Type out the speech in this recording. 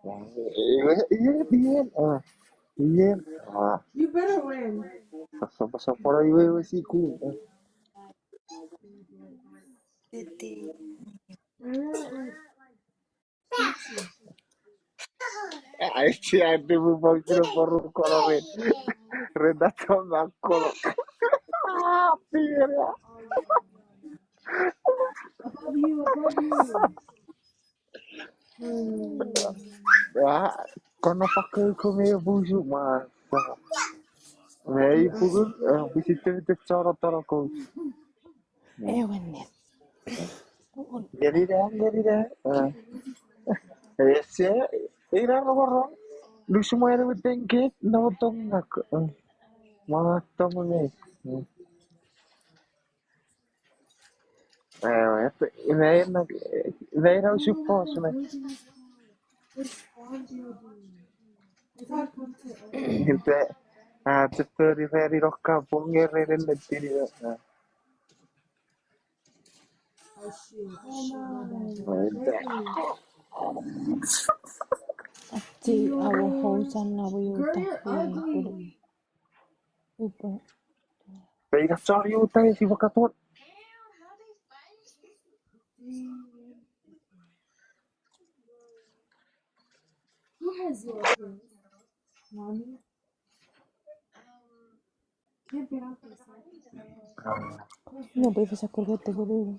Iya, Dian. Dian. You better win. Pasok-pasok por ahí, güey, sí, cool. Jadi, Ay, sí, antes me pongo por un color, redato mancolo. Pira. Above you. Quando pakai comer buju masa. Aí, por visita de cara com. ewan net. Jadi dah. Esse, ira no lu semua yang bertengkit, no tong nak. Mata mana? Lei era supposto, né? Inte, tetap riferi rocca, pungere delle tiri. Ati awo hausan na buyuta kuda. Upa. Pega sorry utai si bakatut. Who has your thing? Mommy? Can't be out there. No puoi fare corretto con lui.